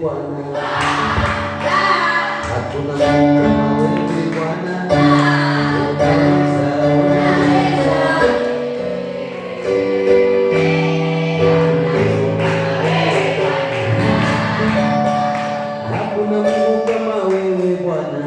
Bwana, hakuna Mungu kama wewe Bwana.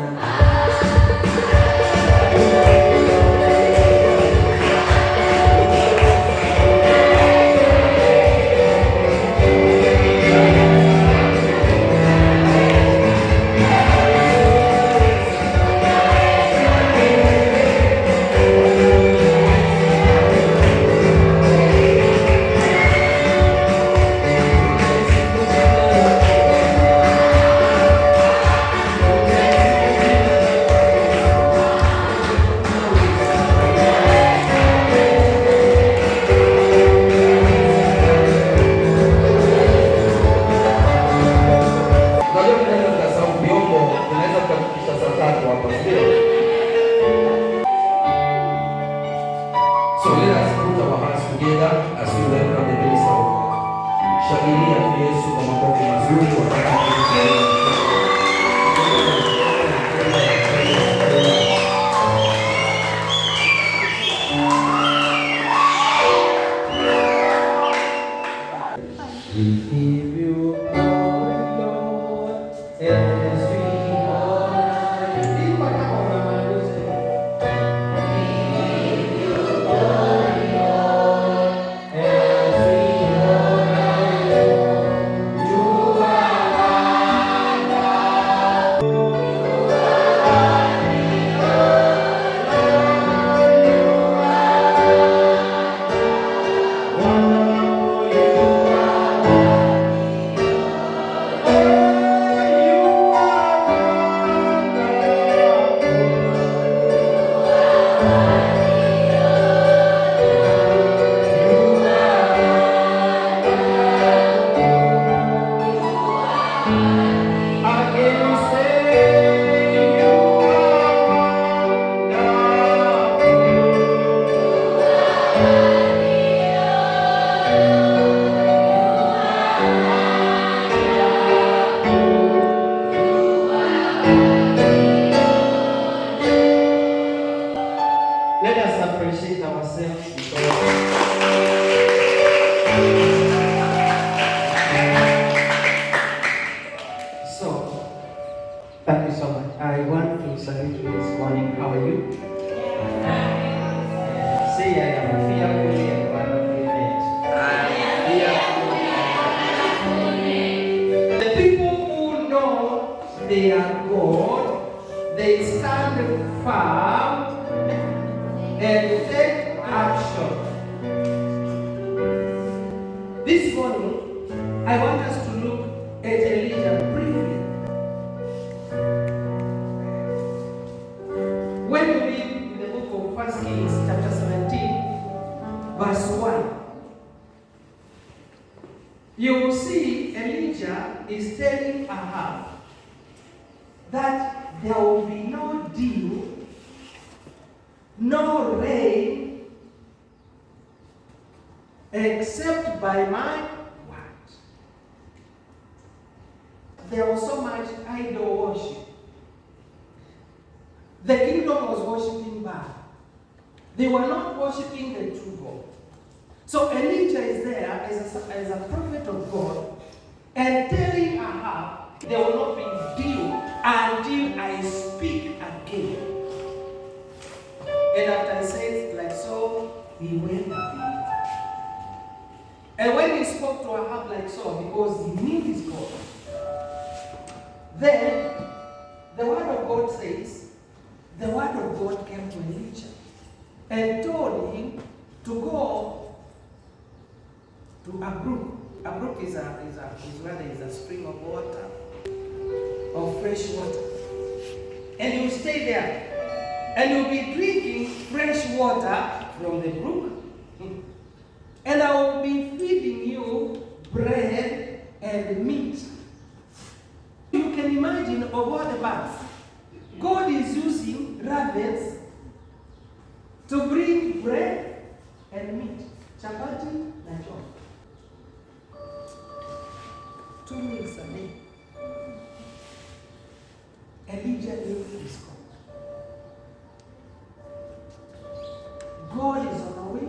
They are God, they stand firm and take action. This morning, I want us to look at Elijah briefly. When we read in the book of 1 Kings chapter 17, verse 1, you will see Elijah is telling Ahab that there will be no dew, no rain, except by my word. There was so much idol worship. The kingdom was worshiping Baal. They were not worshiping the true God. So Elijah is there as a prophet of God and telling Ahab, there will not be dew until I speak again. And after I said like so, he went away. And when he spoke to Ahab like so, because he knew his God, then the word of God says, the word of God came to Elijah and told him to go to a brook. A brook is where there is a spring of water, of fresh water. And you stay there. And you'll be drinking fresh water from the brook. And I will be feeding you bread and meat. You can imagine of all the birds. God is using ravens to bring bread and meat. Chapati na choma. 2 meals a day. Elijah knew his God. God is on the way.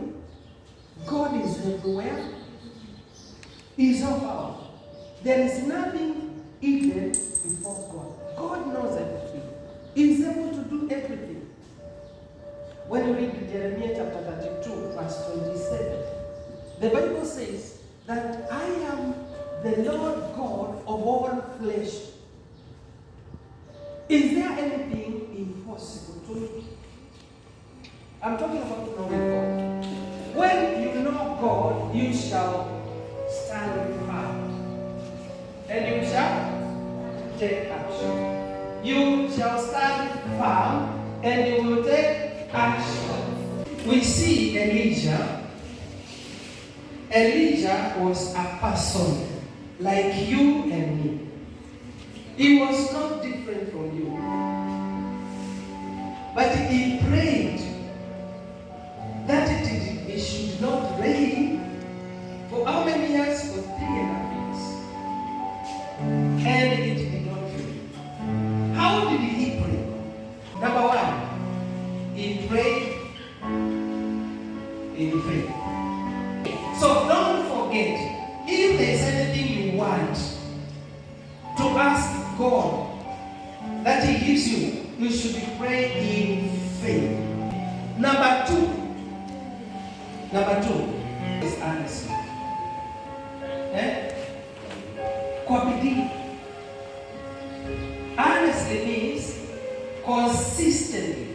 God is everywhere. He's all powerful. There is nothing hidden before God. God knows everything. He's able to do everything. When you read Jeremiah chapter 32, verse 27, the Bible says that I am the Lord God of all flesh. Is there anything impossible to me? I'm talking about knowing God. When you know God, you shall stand firm. And you shall take action. You shall stand firm and you will take action. We see Elijah. Elijah was a person like you and me. He was not different from you. But he prayed that it should not rain for how many years? For 3.5 years. And it did not rain. How did he pray? Number one, he prayed in faith. So don't forget, if there's anything you want to ask God that He gives you, you should be praying in faith. Number two is honesty. Kwa bidii. Honestly means consistently.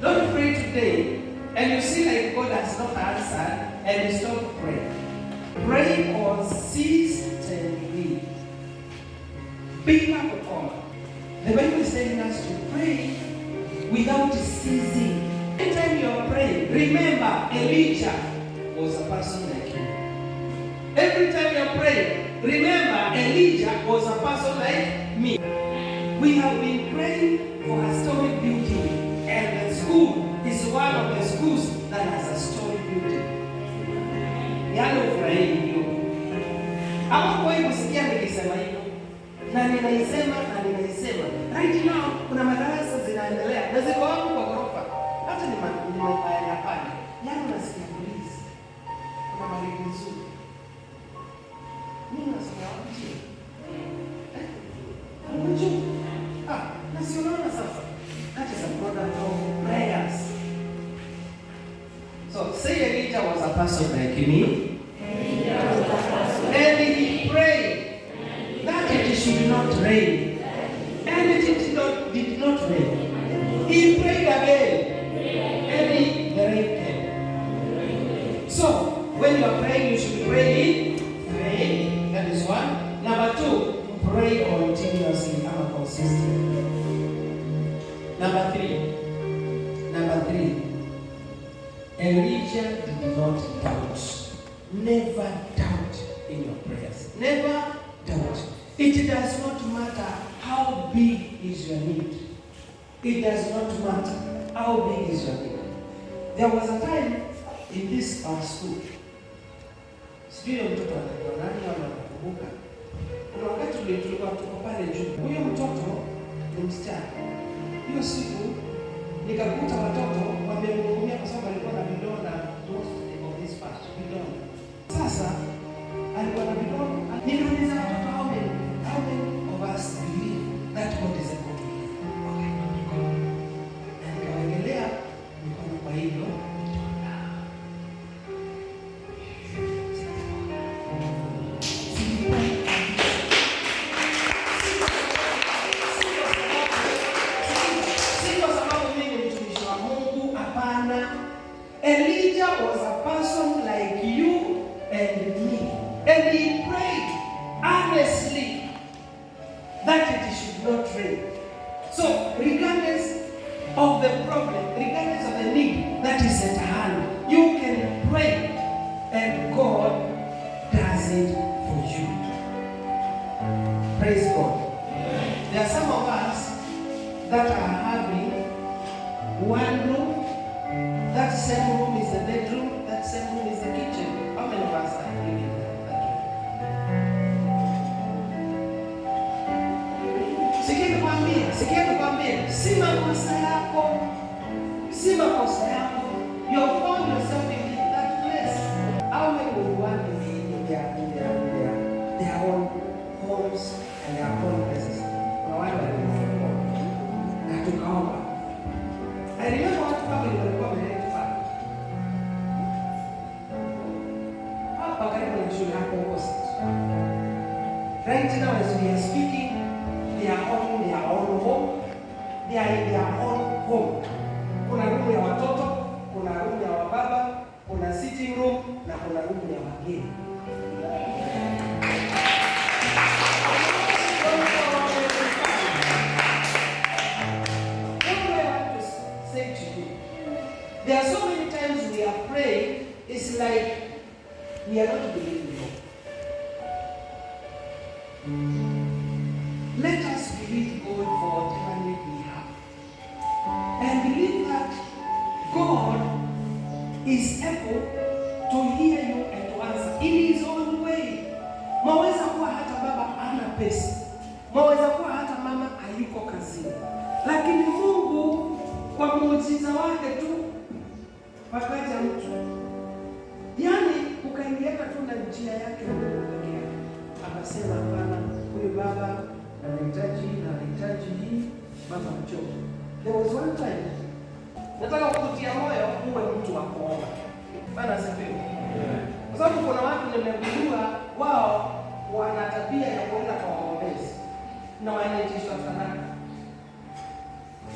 Don't pray today and you see like God has not answered and you stop praying. Pray consistently. Bila kukoma. The Bible is telling us to pray without ceasing. Anytime you are praying, remember Elijah was a person like you. Every time you are praying, remember Elijah was a person like me. We have been praying for a story building, and the school is one of the schools that has a story building. Yaani ufurahie hiyo. Hapo kwa hiyo kusikia nikisema hivyo. Na ninaisema. Right now kuna madarasa zinaendelea. Na ziko hapo kwa ghorofa. Hata ni mahali pale. Yaani unasikia polisi. Kuna maliki nzuri. Mimi nasikia wapi? Unajua? Nasionana sasa. That is a product of prayers. So say Elijah was a person like me. And he prayed that it should not rain. And it did not rain. He prayed again. And the rain came. So when you are praying, you should pray in faith. That is one. Number two, pray continuously and consistently. Number three, Elijah did not doubt. Never doubt in your prayers. Never doubt. It does not matter how big is your need. It does not matter how big is your need. There was a time in this school. Sijui mtoto anaitwa nani au anakumbuka. Kuna wakati tulikuwa tuko pale juu. Huyo mtoto ni msichana. Hiyo siku nikakuta watoto wamemhurumia kwa sababu alikuwa na vidonda most of this part vidonda. Sasa alikuwa na vidonda. Niliuliza watoto how many of us believe that God is able to heal? Okay, na nikawekelea mikono kwa hilo. Elijah was a person like you and me. And he prayed earnestly that it should not rain. So, regardless of the problem, regardless of the need that is at hand, you can pray and God does it for you. Praise God. There are some of us that are having one room. That same room is the bedroom, that same room is the kitchen. How many of us are living in that room? Sikia nikwambie, si makosa yako. Si makosa yako. You found yourself in that place. How many would want to be in their own homes and their own places? Kuna wale walikuwa na tukaomba. I remember watu kama walikuwa wameleta hapa. Hapa karibu na shule hapo opposite. Right now as we are speaking, they are owning their own home. They are in their own home. Kuna room ya watoto, kuna room ya wababa, kuna sitting room na kuna room ya wageni. There are so many times we are praying, it's like we are not believing God. Let us believe God for whatever need we have. And believe that God is able to hear you and to answer in His own way. Mwaweza kuwa hata baba ana pesa. Mwaweza kuwa hata mama hayuko kazini. Lakini Mungu kwa muujiza wake tu wakaja mtu. Yaani ukaingiana tu na njia yake pekee yake. Akasema hapana, huyu baba anahitaji hii, baba mchovu. There was one time, nataka kukutia moyo uwe mtu wa kuomba. Bana sifiwe. Kwa sababu kuna watu nimegundua wao wana tabia ya kuenda kwa waombezi na wanaitishwa sadaka.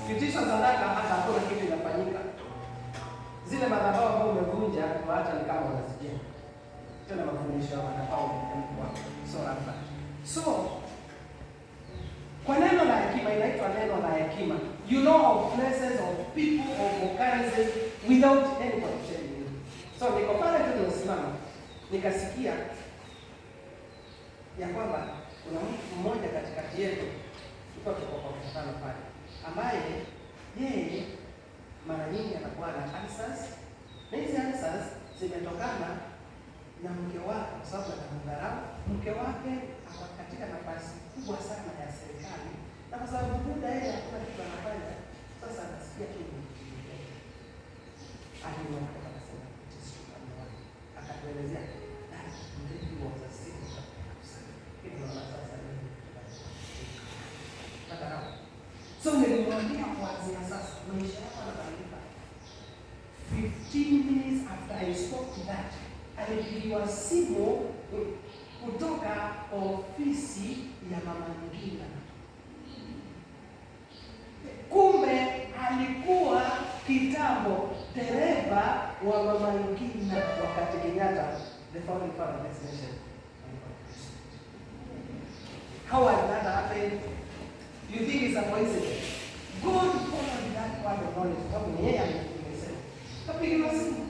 Kitishwa sadaka hata hakuna kitu kinafanyika. Zile madhabahu ambayo umevunja kwa hata ni kama unasikia. Tena mafundisho ya madhabahu yamekuwa so hapa. So kwa neno la hekima, inaitwa neno la hekima. You know of places, of people, of occurrences without anybody telling you. So niko pale tu nimesimama, nikasikia ya kwamba kuna mtu mmoja katikati yetu, tuko kwa mkutano pale, ambaye yeye mara nyingi anakuwa na answers. Na hizi answers zimetokana na mke wake, kwa sababu anamdharau mke wake ako katika nafasi kubwa sana ya serikali, na kwa sababu muda yeye hakuna kitu anafanya, sasa anasikia tu alimwona akasema akatuelezea ndio was a secret kitu na sasa ndio so nilimwambia kuanzia sasa maisha yako yanabadilika. 15 minutes after I spoke to that, alipigiwa simu kutoka ofisi ya mama Ngina. Kumbe alikuwa kitambo dereva wa mama Ngina wakati Kenyatta, the founding father of this nation. How has that happened? You think it's a coincidence? God followed that part of knowledge. Sababu ni yeye amesema. Kapigiwa simu.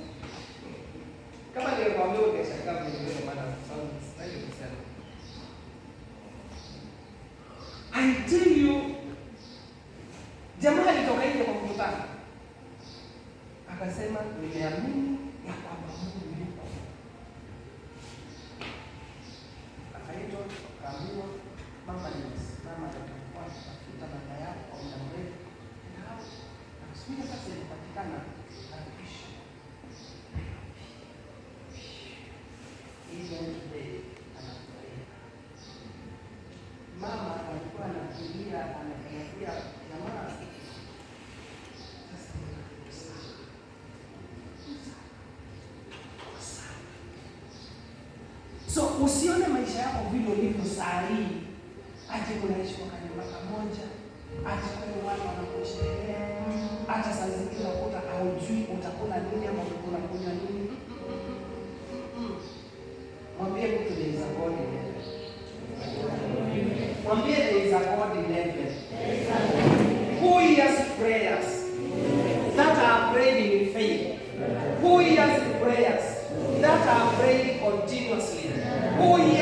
Kama ndio kwa mimi ungeshangaa vile maana sound style kusema. I tell you, jamaa alitoka nje kwa mkutano. Akasema nimeamini ya kwamba Mungu yupo. Akaitwa kaamua mama atakuwa tafuta baba yako kwa muda mrefu. Na siku sasa ilipatikana kisha. Even today anafurahia. Mama alikuwa anafikiria anafikiria jamaa. So usione maisha yako vile ulivyo saa hii. Ati unaishi kwa nyumba moja, ati kwa watu wanakusherehekea, hata saa zingine unakuta haujui utakula nini ama unakunywa nini. Mwambie mtu there is a God in heaven. Mwambie there is a God in heaven. Who hears prayers that are prayed in faith? Who hears prayers that are prayed continuously? Who hears